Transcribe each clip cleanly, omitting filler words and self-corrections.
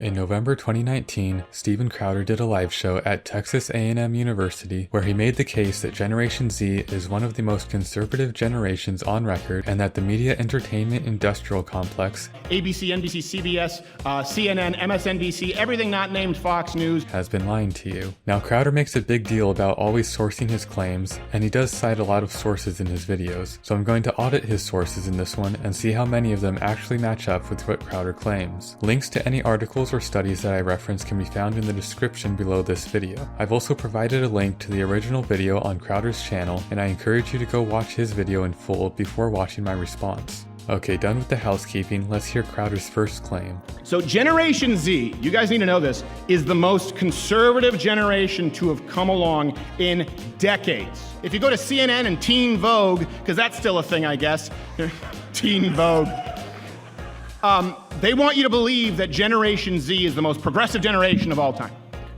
In November 2019, Steven Crowder did a live show at Texas A&M University where he made the case that Generation Z is one of the most conservative generations on record and that the media entertainment industrial complex ABC, NBC, CBS, CNN, MSNBC, everything not named Fox News has been lying to you. Now, Crowder makes a big deal about always sourcing his claims, and he does cite a lot of sources in his videos, so I'm going to audit his sources in this one and see how many of them actually match up with what Crowder claims. Links to any articles or studies that I reference can be found in the description below this video. I've also provided a link to the original video on Crowder's channel, and I encourage you to go watch his video in full before watching my response. Okay, done with the housekeeping, let's hear Crowder's first claim. So Generation Z, you guys need to know this, is the most conservative generation to have come along in decades. If you go to CNN and Teen Vogue, because that's still a thing, I guess, Teen Vogue, they want you to believe that Generation Z is the most progressive generation of all time,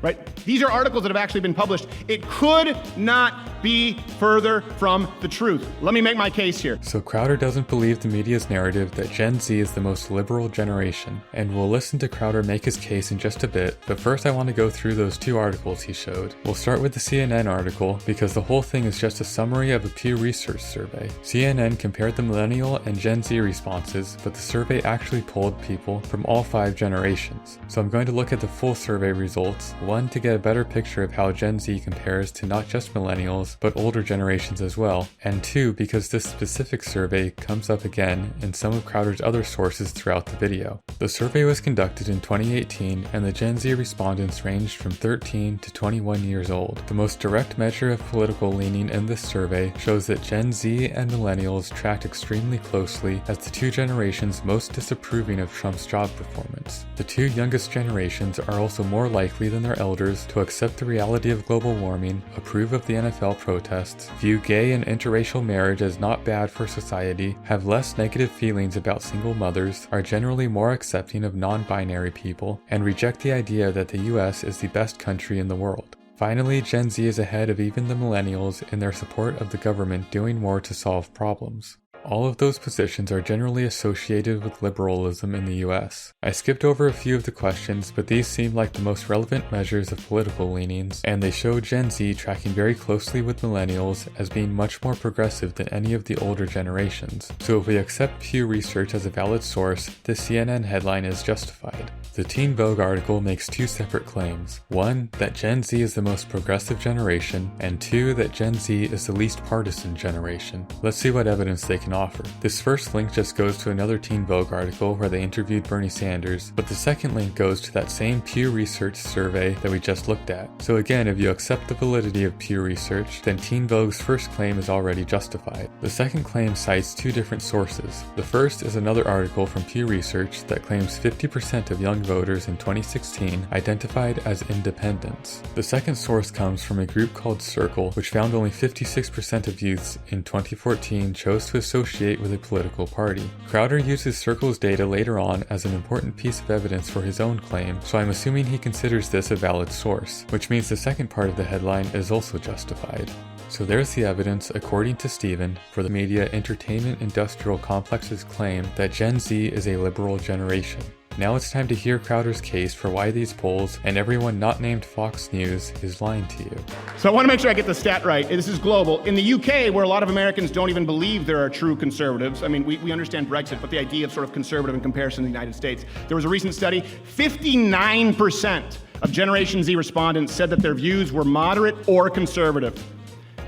right? These are articles that have actually been published. It could not be further from the truth. Let me make my case here. So Crowder doesn't believe the media's narrative that Gen Z is the most liberal generation, and we'll listen to Crowder make his case in just a bit, but first I want to go through those two articles he showed. We'll start with the CNN article because the whole thing is just a summary of a Pew Research survey. CNN compared the Millennial and Gen Z responses, but the survey actually polled people from all 5 generations. So I'm going to look at the full survey results, one to get a better picture of how Gen Z compares to not just Millennials, but older generations as well, and 2, because this specific survey comes up again in some of Crowder's other sources throughout the video. The survey was conducted in 2018, and the Gen Z respondents ranged from 13 to 21 years old. The most direct measure of political leaning in this survey shows that Gen Z and Millennials tracked extremely closely as the two generations most disapproving of Trump's job performance. The two youngest generations are also more likely than their elders to accept the reality of global warming, approve of the NFL protests, view gay and interracial marriage as not bad for society, have less negative feelings about single mothers, are generally more accepting of non-binary people, and reject the idea that the US is the best country in the world. Finally, Gen Z is ahead of even the Millennials in their support of the government doing more to solve problems. All of those positions are generally associated with liberalism in the US. I skipped over a few of the questions, but these seem like the most relevant measures of political leanings, and they show Gen Z tracking very closely with Millennials as being much more progressive than any of the older generations. So if we accept Pew Research as a valid source, this CNN headline is justified. The Teen Vogue article makes 2 separate claims. 1, that Gen Z is the most progressive generation, and 2, that Gen Z is the least partisan generation. Let's see what evidence they can offer. This first link just goes to another Teen Vogue article where they interviewed Bernie Sanders, but the second link goes to that same Pew Research survey that we just looked at. So again, if you accept the validity of Pew Research, then Teen Vogue's first claim is already justified. The second claim cites 2 different sources. The first is another article from Pew Research that claims 50% of young voters in 2016 identified as independents. The second source comes from a group called Circle, which found only 56% of youths in 2014 chose to associate with a political party. Crowder uses Circle's data later on as an important piece of evidence for his own claim, so I'm assuming he considers this a valid source, which means the second part of the headline is also justified. So there's the evidence, according to Steven, for the media entertainment industrial complex's claim that Gen Z is a liberal generation. Now it's time to hear Crowder's case for why these polls and everyone not named Fox News is lying to you. So I want to make sure I get the stat right. This is global. In the UK, where a lot of Americans don't even believe there are true conservatives, I mean, we understand Brexit, but the idea of sort of conservative in comparison to the United States, there was a recent study, 59% of Generation Z respondents said that their views were moderate or conservative.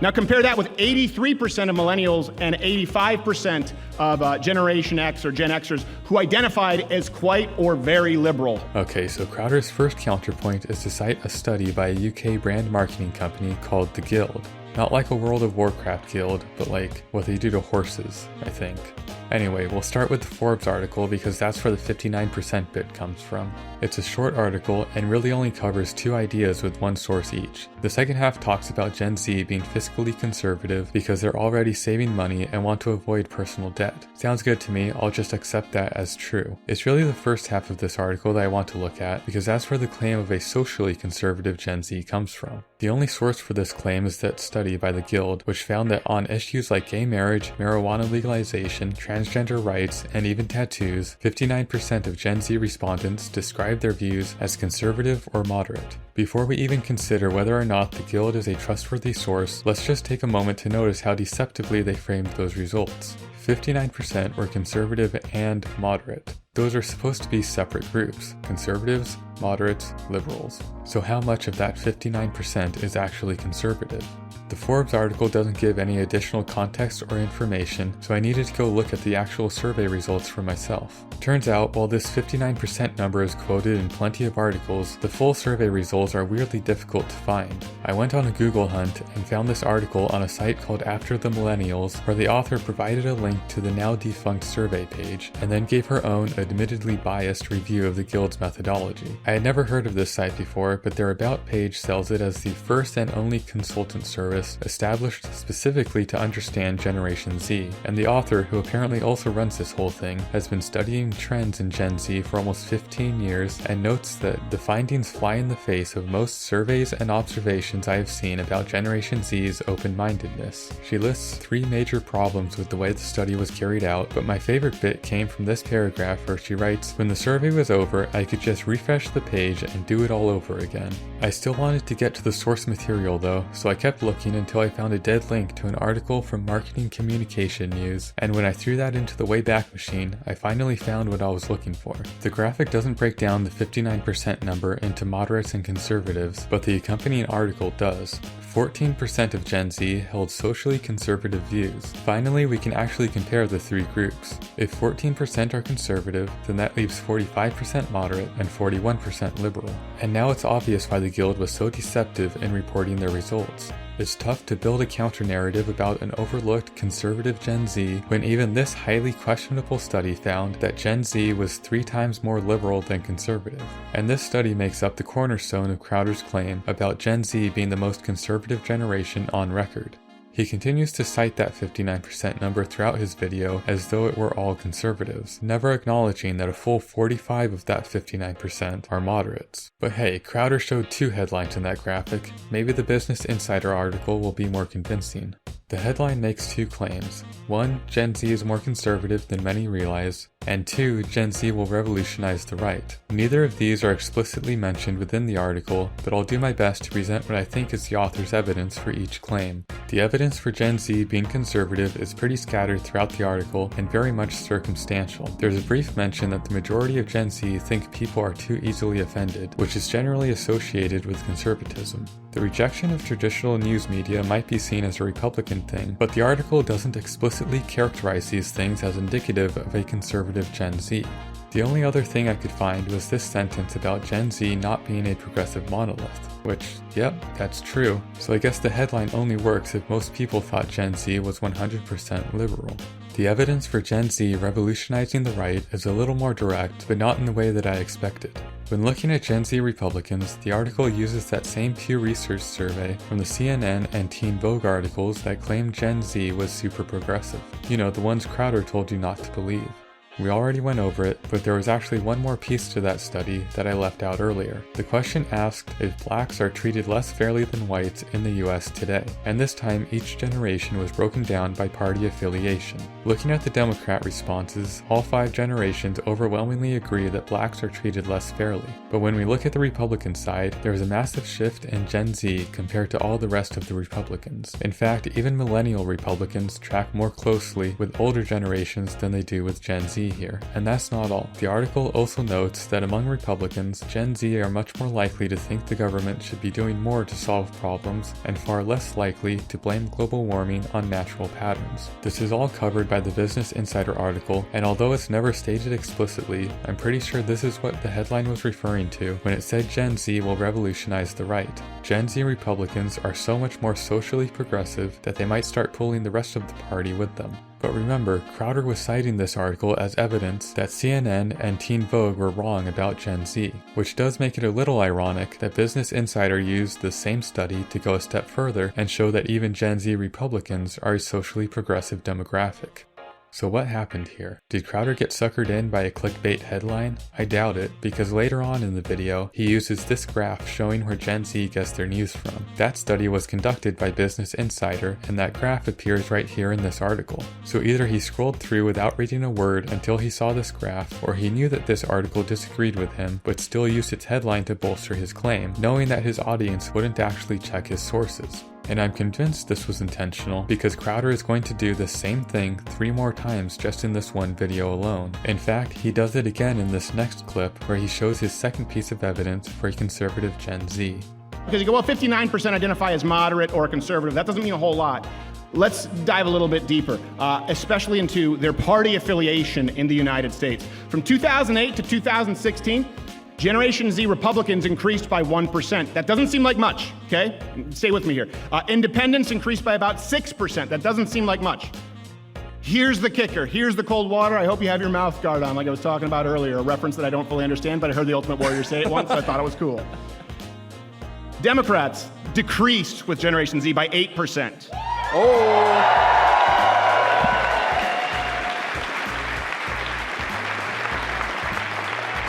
Now compare that with 83% of millennials and 85% of Generation X or Gen Xers who identified as quite or very liberal. Okay, so Crowder's first counterpoint is to cite a study by a UK brand marketing company called the Gild. Not like a World of Warcraft guild, but like what they do to horses, I think. Anyway, we'll start with the Forbes article because that's where the 59% bit comes from. It's a short article and really only covers 2 ideas with 1 source each. The second half talks about Gen Z being fiscally conservative because they're already saving money and want to avoid personal debt. Sounds good to me, I'll just accept that as true. It's really the first half of this article that I want to look at because that's where the claim of a socially conservative Gen Z comes from. The only source for this claim is that study by the Gild, which found that on issues like gay marriage, marijuana legalization, transgender transgender rights, and even tattoos, 59% of Gen Z respondents describe their views as conservative or moderate. Before we even consider whether or not the Gild is a trustworthy source, let's just take a moment to notice how deceptively they framed those results. 59% were conservative and moderate. Those are supposed to be separate groups: conservatives, moderates, liberals. So how much of that 59% is actually conservative? The Forbes article doesn't give any additional context or information, so I needed to go look at the actual survey results for myself. Turns out, while this 59% number is quoted in plenty of articles, the full survey results are weirdly difficult to find. I went on a Google hunt and found this article on a site called After the Millennials, where the author provided a link to the now defunct survey page, and then gave her own admittedly biased review of the Gild's methodology. I had never heard of this site before, but their About page sells it as the first and only consultant service established specifically to understand Generation Z, and the author, who apparently also runs this whole thing, has been studying trends in Gen Z for almost 15 years and notes that the findings fly in the face of most surveys and observations I have seen about Generation Z's open-mindedness. She lists 3 major problems with the way the study was carried out, but my favorite bit came from this paragraph where she writes, "When the survey was over, I could just refresh the page and do it all over again." I still wanted to get to the source material though, so I kept looking until I found a dead link to an article from Marketing Communication News, and when I threw that into the Wayback Machine, I finally found what I was looking for. The graphic doesn't break down the 59% number into moderates and conservatives, but the accompanying article does. 14% of Gen Z held socially conservative views. Finally, we can actually compare the 3 groups. If 14% are conservative, then that leaves 45% moderate and 41% liberal. And now it's obvious why the Gild was so deceptive in reporting their results. It's tough to build a counter-narrative about an overlooked conservative Gen Z when even this highly questionable study found that Gen Z was 3 times more liberal than conservative. And this study makes up the cornerstone of Crowder's claim about Gen Z being the most conservative generation on record. He continues to cite that 59% number throughout his video as though it were all conservatives, never acknowledging that a full 45 of that 59% are moderates. But hey, Crowder showed 2 headlines in that graphic. Maybe the Business Insider article will be more convincing. The headline makes 2 claims. 1, Gen Z is more conservative than many realize, and 2, Gen Z will revolutionize the right. Neither of these are explicitly mentioned within the article, but I'll do my best to present what I think is the author's evidence for each claim. The evidence for Gen Z being conservative is pretty scattered throughout the article and very much circumstantial. There's a brief mention that the majority of Gen Z think people are too easily offended, which is generally associated with conservatism. The rejection of traditional news media might be seen as a Republican thing, but the article doesn't explicitly characterize these things as indicative of a conservative Gen Z. The only other thing I could find was this sentence about Gen Z not being a progressive monolith, which, yep, that's true. So I guess the headline only works if most people thought Gen Z was 100% liberal. The evidence for Gen Z revolutionizing the right is a little more direct, but not in the way that I expected. When looking at Gen Z Republicans, the article uses that same Pew Research survey from the CNN and Teen Vogue articles that claimed Gen Z was super progressive. You know, the ones Crowder told you not to believe. We already went over it, but there was actually one more piece to that study that I left out earlier. The question asked if blacks are treated less fairly than whites in the US today, and this time each generation was broken down by party affiliation. Looking at the Democrat responses, all 5 generations overwhelmingly agree that blacks are treated less fairly. But when we look at the Republican side, there is a massive shift in Gen Z compared to all the rest of the Republicans. In fact, even millennial Republicans track more closely with older generations than they do with Gen Z here. And that's not all. The article also notes that among Republicans, Gen Z are much more likely to think the government should be doing more to solve problems and far less likely to blame global warming on natural patterns. This is all covered by the Business Insider article, and although it's never stated explicitly, I'm pretty sure this is what the headline was referring to when it said Gen Z will revolutionize the right. Gen Z Republicans are so much more socially progressive that they might start pulling the rest of the party with them. But remember, Crowder was citing this article as evidence that CNN and Teen Vogue were wrong about Gen Z, which does make it a little ironic that Business Insider used the same study to go a step further and show that even Gen Z Republicans are a socially progressive demographic. So what happened here? Did Crowder get suckered in by a clickbait headline? I doubt it, because later on in the video, he uses this graph showing where Gen Z gets their news from. That study was conducted by Business Insider, and that graph appears right here in this article. So either he scrolled through without reading a word until he saw this graph, or he knew that this article disagreed with him, but still used its headline to bolster his claim, knowing that his audience wouldn't actually check his sources. And I'm convinced this was intentional because Crowder is going to do the same thing 3 more times just in this one video alone. In fact, he does it again in this next clip where he shows his second piece of evidence for a conservative Gen Z. Because you go, well, 59% identify as moderate or conservative. That doesn't mean a whole lot. Let's dive a little bit deeper, especially into their party affiliation in the United States. From 2008 to 2016, Generation Z Republicans increased by 1%. That doesn't seem like much, okay? Stay with me here. Independents increased by about 6%. That doesn't seem like much. Here's the kicker. Here's the cold water. I hope you have your mouth guard on, like I was talking about earlier, a reference that I don't fully understand, but I heard the Ultimate Warrior say it once, so I thought it was cool. Democrats decreased with Generation Z by 8%. Oh.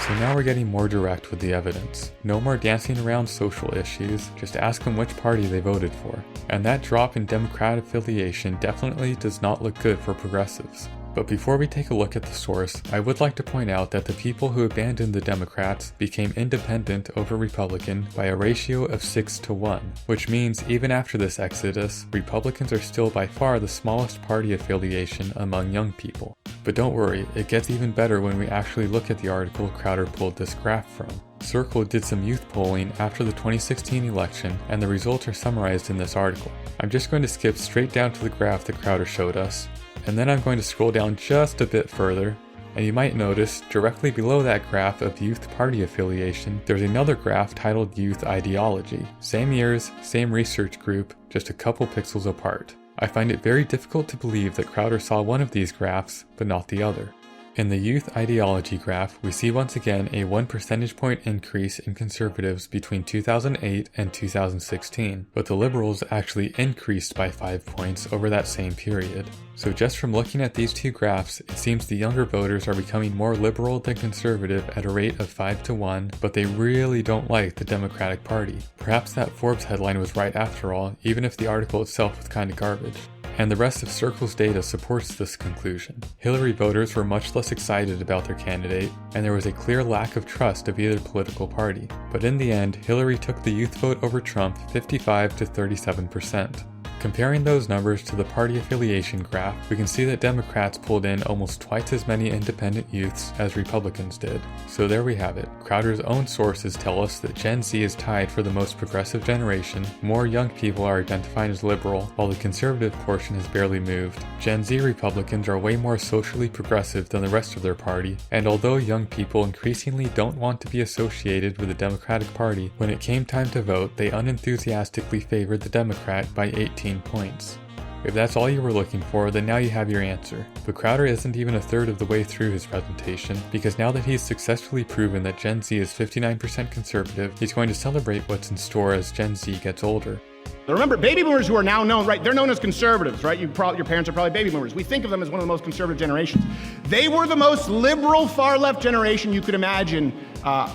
So now we're getting more direct with the evidence. No more dancing around social issues, just ask them which party they voted for. And that drop in Democrat affiliation definitely does not look good for progressives. But before we take a look at the source, I would like to point out that the people who abandoned the Democrats became independent over Republican by a ratio of 6-to-1, which means even after this exodus, Republicans are still by far the smallest party affiliation among young people. But don't worry, it gets even better when we actually look at the article Crowder pulled this graph from. Circle did some youth polling after the 2016 election, and the results are summarized in this article. I'm just going to skip straight down to the graph that Crowder showed us, and then I'm going to scroll down just a bit further, and you might notice directly below that graph of youth party affiliation, there's another graph titled Youth Ideology. Same years, same research group, just a couple pixels apart. I find it very difficult to believe that Crowder saw one of these graphs, but not the other. In the youth ideology graph, we see once again a 1 percentage point increase in conservatives between 2008 and 2016, but the liberals actually increased by 5 points over that same period. So just from looking at these two graphs, it seems the younger voters are becoming more liberal than conservative at a rate of 5-to-1, but they really don't like the Democratic Party. Perhaps that Forbes headline was right after all, even if the article itself was kind of garbage. And the rest of Circle's data supports this conclusion. Hillary voters were much less excited about their candidate, and there was a clear lack of trust of either political party. But in the end, Hillary took the youth vote over Trump 55 to 37%. Comparing those numbers to the party affiliation graph, we can see that Democrats pulled in almost twice as many independent youths as Republicans did. So there we have it. Crowder's own sources tell us that Gen Z is tied for the most progressive generation, more young people are identifying as liberal, while the conservative portion has barely moved. Gen Z Republicans are way more socially progressive than the rest of their party, and although young people increasingly don't want to be associated with the Democratic Party, when it came time to vote, they unenthusiastically favored the Democrat by 18 points. If that's all you were looking for, then now you have your answer. But Crowder isn't even a third of the way through his presentation, because now that he's successfully proven that Gen Z is 59% conservative, he's going to celebrate what's in store as Gen Z gets older. Remember, baby boomers who are now known, right, they're known as conservatives, right? Your parents are probably baby boomers. We think of them as one of the most conservative generations. They were the most liberal far-left generation you could imagine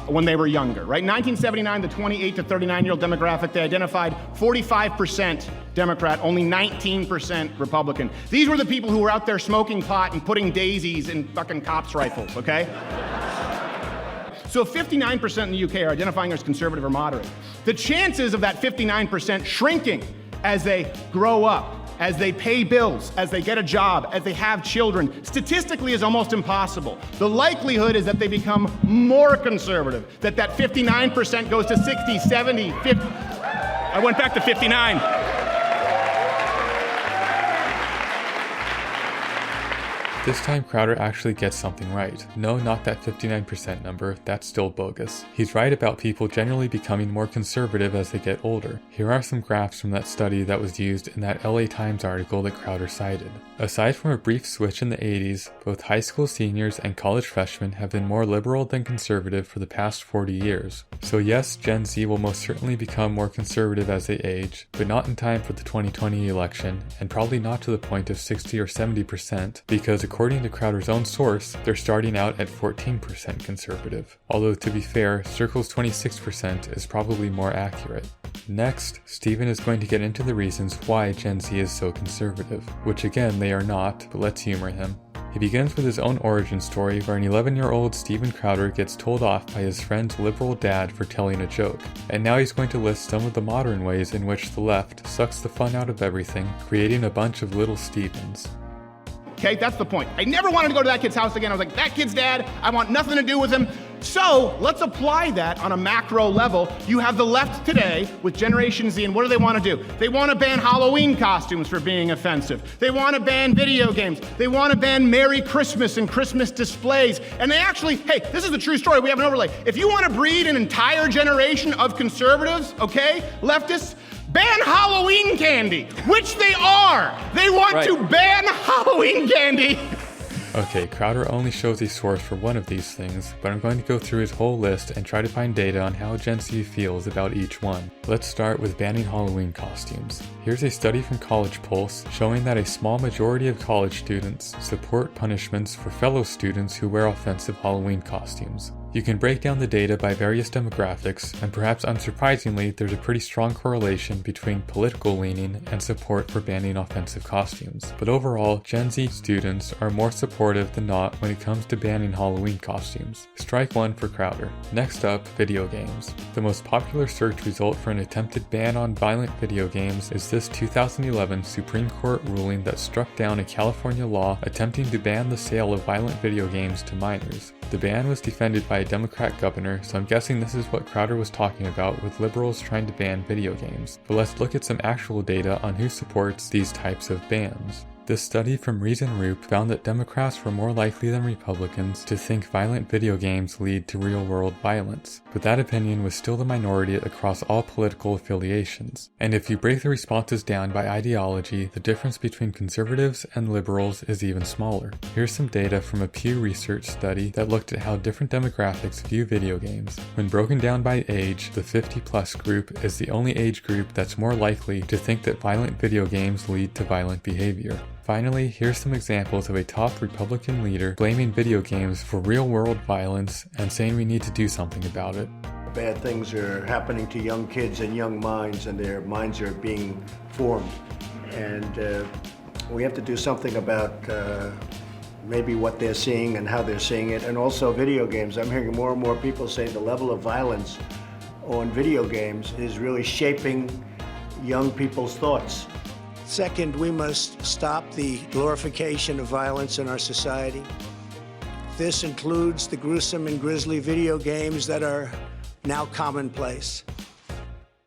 when they were younger, right? 1979, the 28 to 39-year-old demographic, they identified 45% Democrat, only 19% Republican. These were the people who were out there smoking pot and putting daisies in fucking cops' rifles, okay? So if 59% in the UK are identifying as conservative or moderate, the chances of that 59% shrinking as they grow up, as they pay bills, as they get a job, as they have children, statistically is almost impossible. The likelihood is that they become more conservative, that 59% goes to 60, 70, 50. I went back to 59. This time Crowder actually gets something right. No, not that 59% number, that's still bogus. He's right about people generally becoming more conservative as they get older. Here are some graphs from that study that was used in that LA Times article that Crowder cited. Aside from a brief switch in the 80s, both high school seniors and college freshmen have been more liberal than conservative for the past 40 years. So yes, Gen Z will most certainly become more conservative as they age, but not in time for the 2020 election, and probably not to the point of 60 or 70%, because according to Crowder's own source, they're starting out at 14% conservative. Although to be fair, Circle's 26% is probably more accurate. Next, Stephen is going to get into the reasons why Gen Z is so conservative, which again they are not, but let's humor him. He begins with his own origin story where an 11-year-old Steven Crowder gets told off by his friend's liberal dad for telling a joke, and now he's going to list some of the modern ways in which the left sucks the fun out of everything, creating a bunch of little Stevens. Okay, that's the point. I never wanted to go to that kid's house again. I was like, that kid's dad, I want nothing to do with him. So let's apply that on a macro level. You have the left today with Generation Z, and what do they want to do? They want to ban Halloween costumes for being offensive. They want to ban video games. They want to ban Merry Christmas and Christmas displays. And they actually, hey, this is the true story. We have an overlay. If you want to breed an entire generation of conservatives, okay, leftists, ban Halloween candy, which they are. They want to ban Halloween candy. Okay, Crowder only shows a source for one of these things, but I'm going to go through his whole list and try to find data on how Gen Z feels about each one. Let's start with banning Halloween costumes. Here's a study from College Pulse showing that a small majority of college students support punishments for fellow students who wear offensive Halloween costumes. You can break down the data by various demographics, and perhaps unsurprisingly, there's a pretty strong correlation between political leaning and support for banning offensive costumes. But overall, Gen Z students are more supportive than not when it comes to banning Halloween costumes. Strike one for Crowder. Next up, video games. The most popular search result for an attempted ban on violent video games is this 2011 Supreme Court ruling that struck down a California law attempting to ban the sale of violent video games to minors. The ban was defended by a Democrat governor, so I'm guessing this is what Crowder was talking about with liberals trying to ban video games. But let's look at some actual data on who supports these types of bans. This study from Reason Roop found that Democrats were more likely than Republicans to think violent video games lead to real-world violence, but that opinion was still the minority across all political affiliations. And if you break the responses down by ideology, the difference between conservatives and liberals is even smaller. Here's some data from a Pew Research study that looked at how different demographics view video games. When broken down by age, the 50-plus group is the only age group that's more likely to think that violent video games lead to violent behavior. Finally, here's some examples of a top Republican leader blaming video games for real-world violence and saying we need to do something about it. Bad things are happening to young kids and young minds, and their minds are being formed. And we have to do something about maybe what they're seeing and how they're seeing it, and also video games. I'm hearing more and more people say the level of violence on video games is really shaping young people's thoughts. Second, we must stop the glorification of violence in our society. This includes the gruesome and grisly video games that are now commonplace.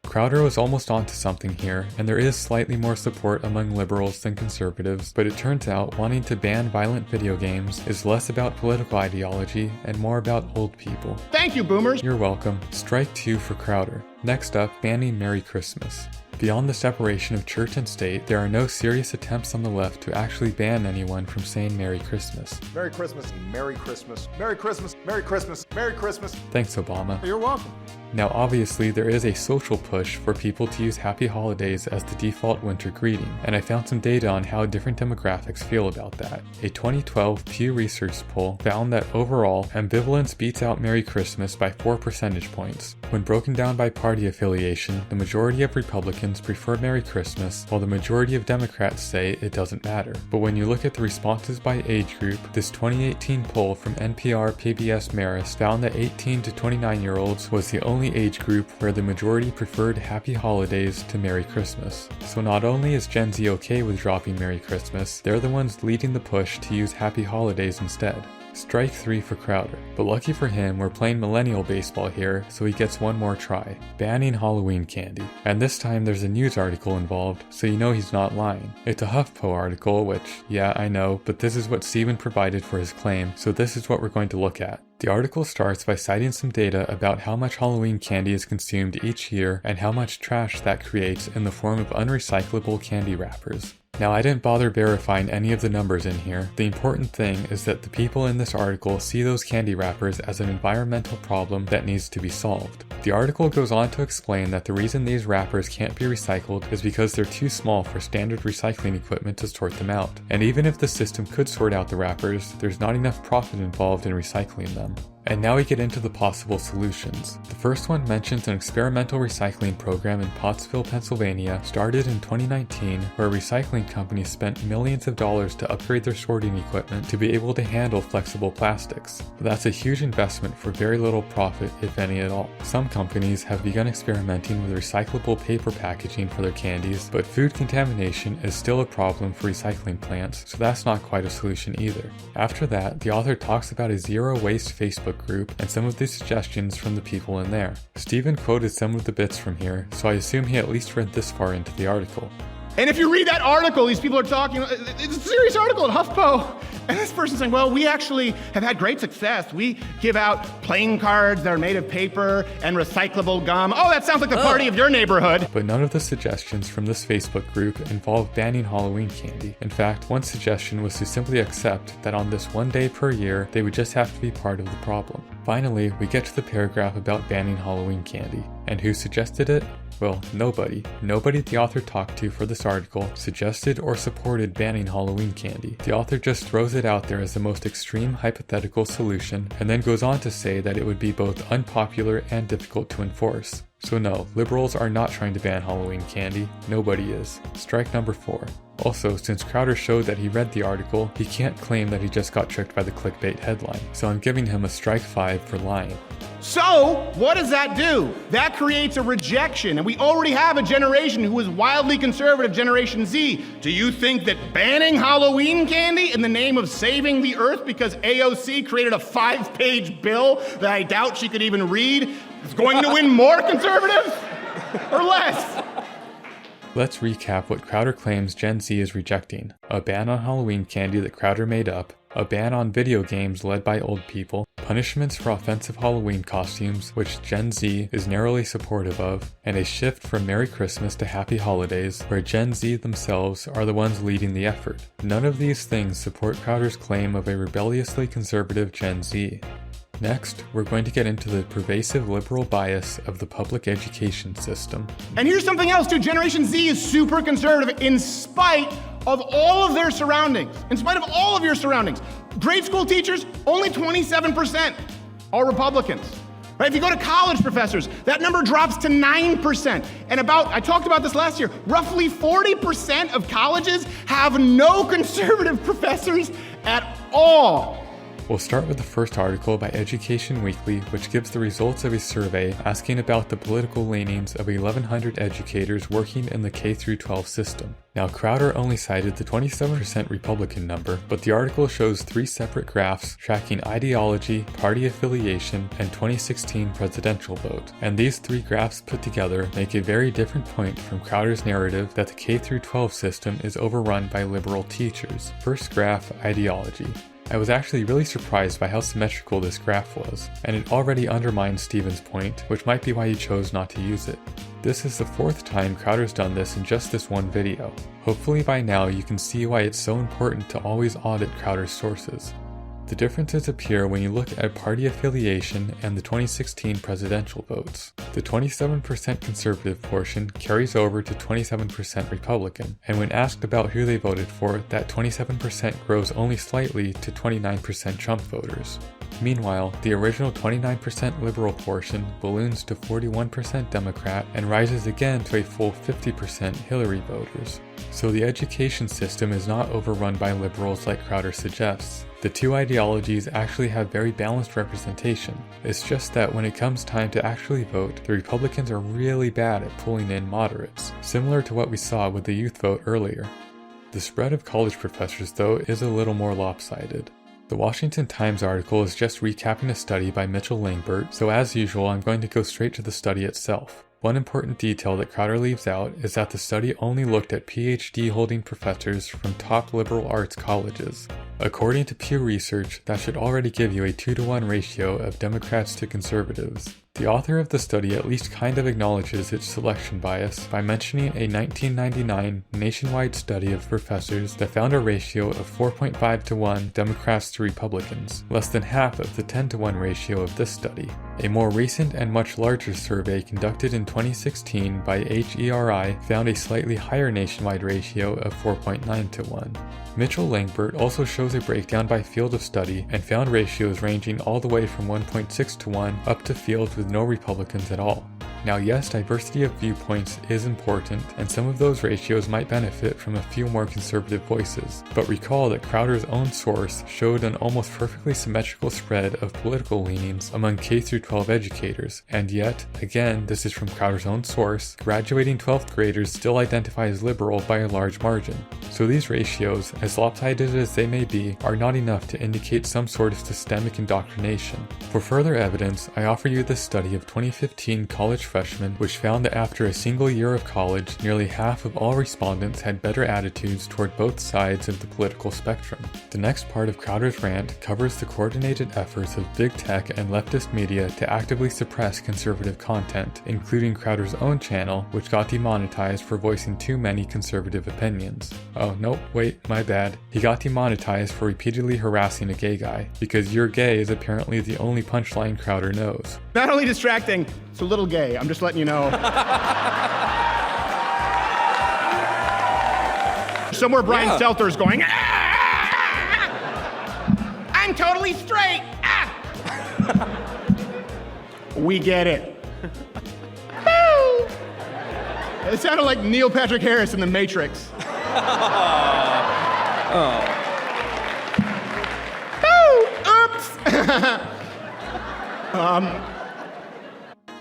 Crowder was almost onto something here, and there is slightly more support among liberals than conservatives, but it turns out wanting to ban violent video games is less about political ideology and more about old people. Thank you, boomers. You're welcome. Strike two for Crowder. Next up, banning Merry Christmas. Beyond the separation of church and state, there are no serious attempts on the left to actually ban anyone from saying Merry Christmas. Merry Christmas, Merry Christmas, Merry Christmas, Merry Christmas, Merry Christmas. Thanks, Obama. You're welcome. Now obviously there is a social push for people to use Happy Holidays as the default winter greeting, and I found some data on how different demographics feel about that. A 2012 Pew Research poll found that overall, ambivalence beats out Merry Christmas by 4 percentage points. When broken down by party affiliation, the majority of Republicans prefer Merry Christmas, while the majority of Democrats say it doesn't matter. But when you look at the responses by age group, this 2018 poll from NPR PBS Marist found that 18 to 29-year-olds was the only age group where the majority preferred Happy Holidays to Merry Christmas. So not only is Gen Z okay with dropping Merry Christmas, they're the ones leading the push to use Happy Holidays instead. Strike three for Crowder, but lucky for him, we're playing millennial baseball here, so he gets one more try. Banning Halloween candy. And this time there's a news article involved, so you know he's not lying. It's a Huffpo article, which, yeah, I know, but this is what Steven provided for his claim, so this is what we're going to look at. The article starts by citing some data about how much Halloween candy is consumed each year and how much trash that creates in the form of unrecyclable candy wrappers. Now, I didn't bother verifying any of the numbers in here. The important thing is that the people in this article see those candy wrappers as an environmental problem that needs to be solved. The article goes on to explain that the reason these wrappers can't be recycled is because they're too small for standard recycling equipment to sort them out. And even if the system could sort out the wrappers, there's not enough profit involved in recycling them. And now we get into the possible solutions. The first one mentions an experimental recycling program in Pottsville, Pennsylvania, started in 2019, where a recycling company spent millions of dollars to upgrade their sorting equipment to be able to handle flexible plastics. But that's a huge investment for very little profit, if any at all. Some companies have begun experimenting with recyclable paper packaging for their candies, but food contamination is still a problem for recycling plants, so that's not quite a solution either. After that, the author talks about a zero waste Facebook group and some of the suggestions from the people in there. Stephen quoted some of the bits from here, so I assume he at least read this far into the article. And if you read that article, these people are talking, it's a serious article at Huffpo. And this person's saying, well, we actually have had great success. We give out playing cards that are made of paper and recyclable gum. Oh, that sounds like the party of your neighborhood. But none of the suggestions from this Facebook group involved banning Halloween candy. In fact, one suggestion was to simply accept that on this one day per year, they would just have to be part of the problem. Finally, we get to the paragraph about banning Halloween candy. And who suggested it? Well, nobody. Nobody the author talked to for this article suggested or supported banning Halloween candy. The author just throws it out there as the most extreme hypothetical solution, and then goes on to say that it would be both unpopular and difficult to enforce. So no, liberals are not trying to ban Halloween candy. Nobody is. Strike number 4. Also, since Crowder showed that he read the article, he can't claim that he just got tricked by the clickbait headline. So I'm giving him a strike 5 for lying. So, what does that do? That creates a rejection, and we already have a generation who is wildly conservative, Generation Z. Do you think that banning Halloween candy in the name of saving the earth because AOC created a 5-page bill that I doubt she could even read is going to win more conservatives? Or less? Let's recap what Crowder claims Gen Z is rejecting. A ban on Halloween candy that Crowder made up, a ban on video games led by old people, punishments for offensive Halloween costumes, which Gen Z is narrowly supportive of, and a shift from Merry Christmas to Happy Holidays, where Gen Z themselves are the ones leading the effort. None of these things support Crowder's claim of a rebelliously conservative Gen Z. Next, we're going to get into the pervasive liberal bias of the public education system. And here's something else too. Generation Z is super conservative in spite of all of their surroundings. In spite of all of your surroundings. Grade school teachers, only 27% are Republicans. Right? If you go to college professors, that number drops to 9%. And I talked about this last year, roughly 40% of colleges have no conservative professors at all. We'll start with the first article by Education Weekly, which gives the results of a survey asking about the political leanings of 1,100 educators working in the K-12 system. Now, Crowder only cited the 27% Republican number, but the article shows 3 separate graphs tracking ideology, party affiliation, and 2016 presidential vote. And these 3 graphs put together make a very different point from Crowder's narrative that the K-12 system is overrun by liberal teachers. First graph, ideology. I was actually really surprised by how symmetrical this graph was, and it already undermines Stephen's point, which might be why he chose not to use it. This is the 4th time Crowder's done this in just this one video. Hopefully by now you can see why it's so important to always audit Crowder's sources. The differences appear when you look at party affiliation and the 2016 presidential votes. The 27% conservative portion carries over to 27% Republican, and when asked about who they voted for, that 27% grows only slightly to 29% Trump voters. Meanwhile, the original 29% liberal portion balloons to 41% Democrat and rises again to a full 50% Hillary voters. So the education system is not overrun by liberals like Crowder suggests. The 2 ideologies actually have very balanced representation. It's just that when it comes time to actually vote, the Republicans are really bad at pulling in moderates, similar to what we saw with the youth vote earlier. The spread of college professors, though, is a little more lopsided. The Washington Times article is just recapping a study by Mitchell Langbert, so as usual I'm going to go straight to the study itself. One important detail that Crowder leaves out is that the study only looked at PhD-holding professors from top liberal arts colleges. According to Pew Research, that should already give you a 2-to-1 ratio of Democrats to conservatives. The author of the study at least kind of acknowledges its selection bias by mentioning a 1999 nationwide study of professors that found a ratio of 4.5 to 1 Democrats to Republicans, less than half of the 10 to 1 ratio of this study. A more recent and much larger survey conducted in 2016 by HERI found a slightly higher nationwide ratio of 4.9 to 1. Mitchell Langbert also shows a breakdown by field of study and found ratios ranging all the way from 1.6 to 1 up to fields with no Republicans at all. Now yes, diversity of viewpoints is important, and some of those ratios might benefit from a few more conservative voices, but recall that Crowder's own source showed an almost perfectly symmetrical spread of political leanings among K-12 educators, and yet, again, this is from Crowder's own source, graduating 12th graders still identify as liberal by a large margin. So these ratios, as lopsided as they may be, are not enough to indicate some sort of systemic indoctrination. For further evidence, I offer you this study of 2015 college freshmen, which found that after a single year of college, nearly half of all respondents had better attitudes toward both sides of the political spectrum. The next part of Crowder's rant covers the coordinated efforts of big tech and leftist media to actively suppress conservative content, including Crowder's own channel, which got demonetized for voicing too many conservative opinions. Oh, nope, wait, my bad. He got demonetized for repeatedly harassing a gay guy, because you're gay is apparently the only punchline Crowder knows. Not only distracting, it's a little gay. I'm just letting you know. Somewhere Brian Stelter is going, I'm totally straight. We get it. It sounded like Neil Patrick Harris in The Matrix. Oops.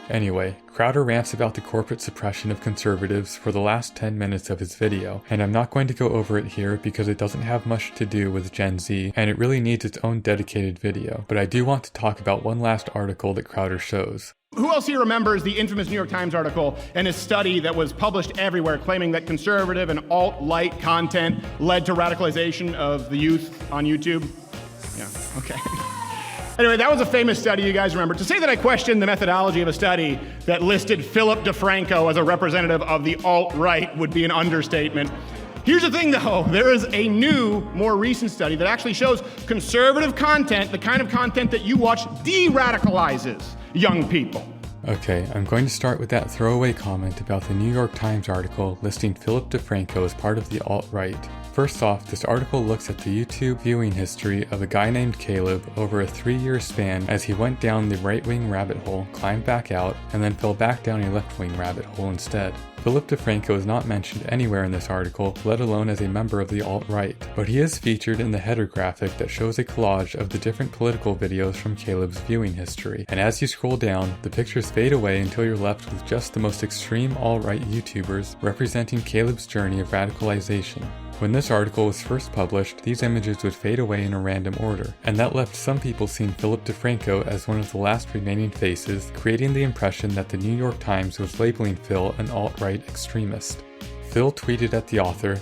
Anyway, Crowder rants about the corporate suppression of conservatives for the last 10 minutes of his video, and I'm not going to go over it here because it doesn't have much to do with Gen Z, and it really needs its own dedicated video, but I do want to talk about one last article that Crowder shows. Who else here remembers the infamous New York Times article and a study that was published everywhere claiming that conservative and alt-light content led to radicalization of the youth on YouTube? Yeah, okay. Anyway, that was a famous study you guys remember. To say that I questioned the methodology of a study that listed Philip DeFranco as a representative of the alt-right would be an understatement. Here's the thing though, there is a new, more recent study that actually shows conservative content, the kind of content that you watch, de-radicalizes young people. Okay, I'm going to start with that throwaway comment about the New York Times article listing Philip DeFranco as part of the alt-right. First off, this article looks at the YouTube viewing history of a guy named Caleb over a 3-year span as he went down the right-wing rabbit hole, climbed back out, and then fell back down a left-wing rabbit hole instead. Philip DeFranco is not mentioned anywhere in this article, let alone as a member of the alt-right, but he is featured in the header graphic that shows a collage of the different political videos from Caleb's viewing history, and as you scroll down, the pictures fade away until you're left with just the most extreme alt-right YouTubers representing Caleb's journey of radicalization. When this article was first published, these images would fade away in a random order, and that left some people seeing Philip DeFranco as one of the last remaining faces, creating the impression that the New York Times was labeling Phil an alt-right extremist. Phil tweeted at the author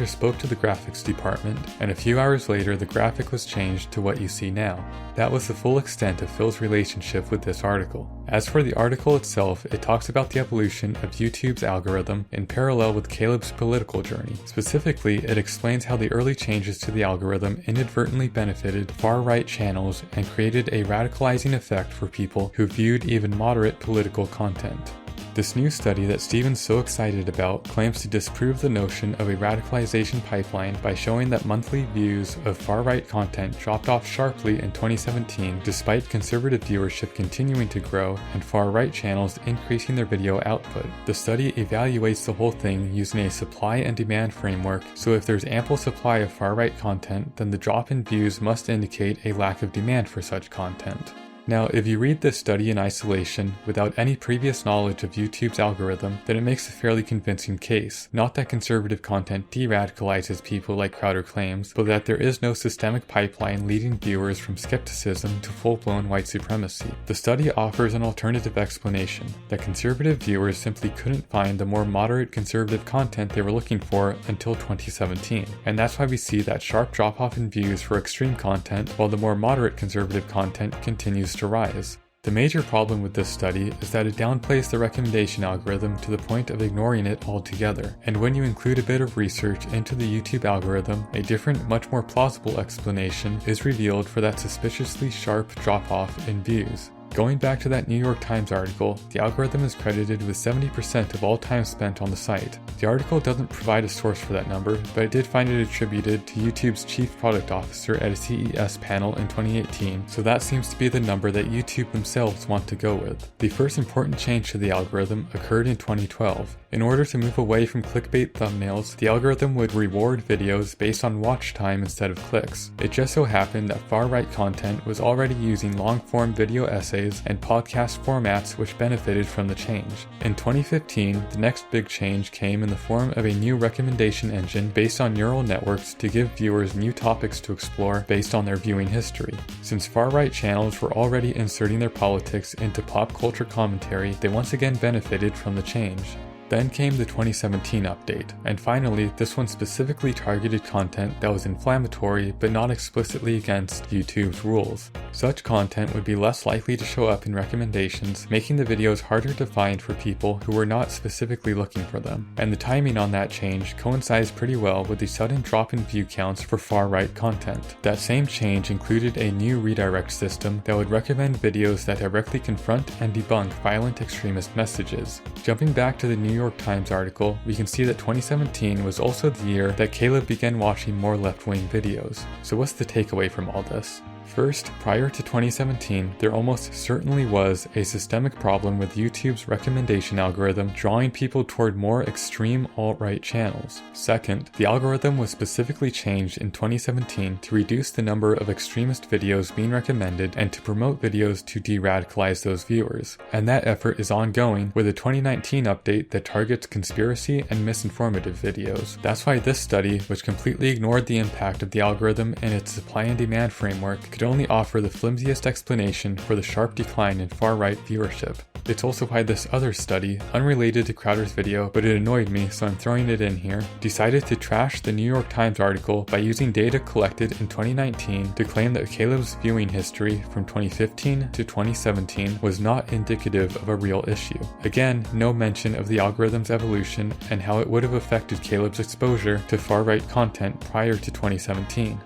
spoke to the graphics department, and a few hours later the graphic was changed to what you see now. That was the full extent of Phil's relationship with this article. As for the article itself, it talks about the evolution of YouTube's algorithm in parallel with Caleb's political journey. Specifically, it explains how the early changes to the algorithm inadvertently benefited far-right channels and created a radicalizing effect for people who viewed even moderate political content. This new study that Steven's so excited about claims to disprove the notion of a radicalization pipeline by showing that monthly views of far-right content dropped off sharply in 2017 despite conservative viewership continuing to grow and far-right channels increasing their video output. The study evaluates the whole thing using a supply and demand framework, so if there's ample supply of far-right content, then the drop in views must indicate a lack of demand for such content. Now, if you read this study in isolation, without any previous knowledge of YouTube's algorithm, then it makes a fairly convincing case. Not that conservative content de-radicalizes people like Crowder claims, but that there is no systemic pipeline leading viewers from skepticism to full-blown white supremacy. The study offers an alternative explanation, that conservative viewers simply couldn't find the more moderate conservative content they were looking for until 2017. And that's why we see that sharp drop-off in views for extreme content, while the more moderate conservative content continues to rise. The major problem with this study is that it downplays the recommendation algorithm to the point of ignoring it altogether, and when you include a bit of research into the YouTube algorithm, a different, much more plausible explanation is revealed for that suspiciously sharp drop-off in views. Going back to that New York Times article, the algorithm is credited with 70% of all time spent on the site. The article doesn't provide a source for that number, but I did find it attributed to YouTube's chief product officer at a CES panel in 2018, so that seems to be the number that YouTube themselves want to go with. The first important change to the algorithm occurred in 2012. In order to move away from clickbait thumbnails, the algorithm would reward videos based on watch time instead of clicks. It just so happened that far-right content was already using long-form video essays and podcast formats which benefited from the change. In 2015, the next big change came in the form of a new recommendation engine based on neural networks to give viewers new topics to explore based on their viewing history. Since far-right channels were already inserting their politics into pop culture commentary, they once again benefited from the change. Then came the 2017 update, and finally, this one specifically targeted content that was inflammatory but not explicitly against YouTube's rules. Such content would be less likely to show up in recommendations, making the videos harder to find for people who were not specifically looking for them. And the timing on that change coincides pretty well with the sudden drop in view counts for far-right content. That same change included a new redirect system that would recommend videos that directly confront and debunk violent extremist messages. Jumping back to the New York Times article, we can see that 2017 was also the year that Caleb began watching more left-wing videos. So what's the takeaway from all this? First, prior to 2017, there almost certainly was a systemic problem with YouTube's recommendation algorithm drawing people toward more extreme alt-right channels. Second, the algorithm was specifically changed in 2017 to reduce the number of extremist videos being recommended and to promote videos to de-radicalize those viewers. And that effort is ongoing with a 2019 update that targets conspiracy and misinformative videos. That's why this study, which completely ignored the impact of the algorithm and its supply and demand framework, could only offer the flimsiest explanation for the sharp decline in far-right viewership. It's also why this other study, unrelated to Crowder's video, but it annoyed me so I'm throwing it in here, decided to trash the New York Times article by using data collected in 2019 to claim that Caleb's viewing history from 2015 to 2017 was not indicative of a real issue. Again, no mention of the algorithm's evolution and how it would have affected Caleb's exposure to far-right content prior to 2017.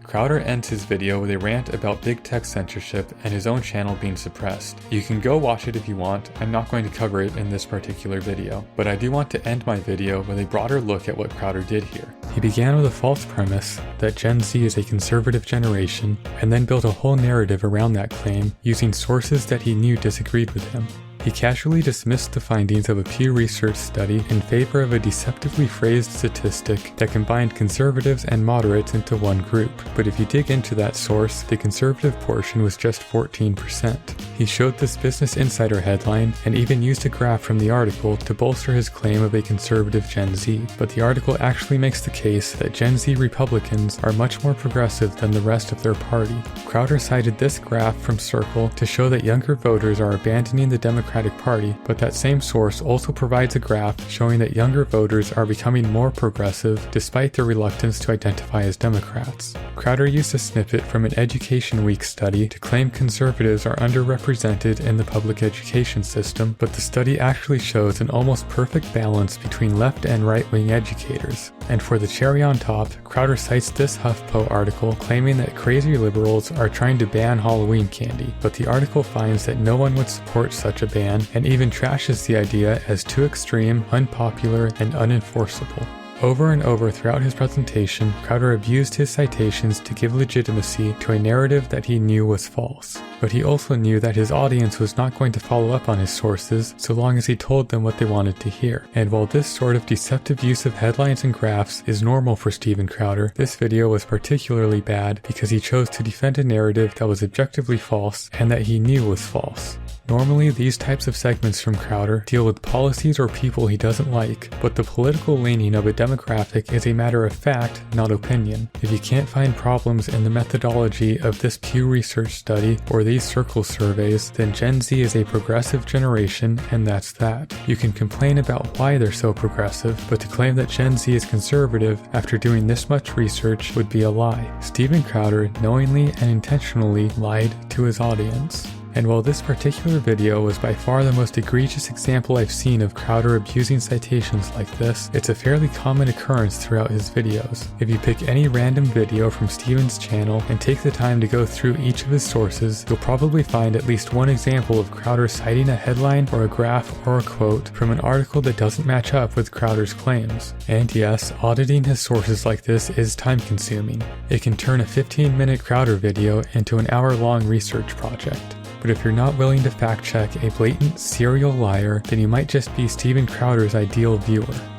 Crowder ends his video with a rant about big tech censorship and his own channel being suppressed. You can go watch it if you want, I'm not going to cover it in this particular video, but I do want to end my video with a broader look at what Crowder did here. He began with a false premise that Gen Z is a conservative generation, and then built a whole narrative around that claim using sources that he knew disagreed with him. He casually dismissed the findings of a Pew Research study in favor of a deceptively phrased statistic that combined conservatives and moderates into one group. But if you dig into that source, the conservative portion was just 14%. He showed this Business Insider headline and even used a graph from the article to bolster his claim of a conservative Gen Z. But the article actually makes the case that Gen Z Republicans are much more progressive than the rest of their party. Crowder cited this graph from Circle to show that younger voters are abandoning the Democratic Party, but that same source also provides a graph showing that younger voters are becoming more progressive despite their reluctance to identify as Democrats. Crowder used a snippet from an Education Week study to claim conservatives are underrepresented in the public education system, but the study actually shows an almost perfect balance between left and right-wing educators. And for the cherry on top, Crowder cites this Huffpo article claiming that crazy liberals are trying to ban Halloween candy, but the article finds that no one would support such a ban and even trashes the idea as too extreme, unpopular, and unenforceable. Over and over throughout his presentation, Crowder abused his citations to give legitimacy to a narrative that he knew was false. But he also knew that his audience was not going to follow up on his sources so long as he told them what they wanted to hear. And while this sort of deceptive use of headlines and graphs is normal for Steven Crowder, this video was particularly bad because he chose to defend a narrative that was objectively false and that he knew was false. Normally, these types of segments from Crowder deal with policies or people he doesn't like, but the political leaning of a demographic is a matter of fact, not opinion. If you can't find problems in the methodology of this Pew Research study or these Circle surveys, then Gen Z is a progressive generation, and that's that. You can complain about why they're so progressive, but to claim that Gen Z is conservative after doing this much research would be a lie. Steven Crowder knowingly and intentionally lied to his audience. And while this particular video was by far the most egregious example I've seen of Crowder abusing citations like this, it's a fairly common occurrence throughout his videos. If you pick any random video from Steven's channel and take the time to go through each of his sources, you'll probably find at least one example of Crowder citing a headline or a graph or a quote from an article that doesn't match up with Crowder's claims. And yes, auditing his sources like this is time consuming. It can turn a 15-minute Crowder video into an hour-long research project. But if you're not willing to fact check a blatant serial liar, then you might just be Steven Crowder's ideal viewer.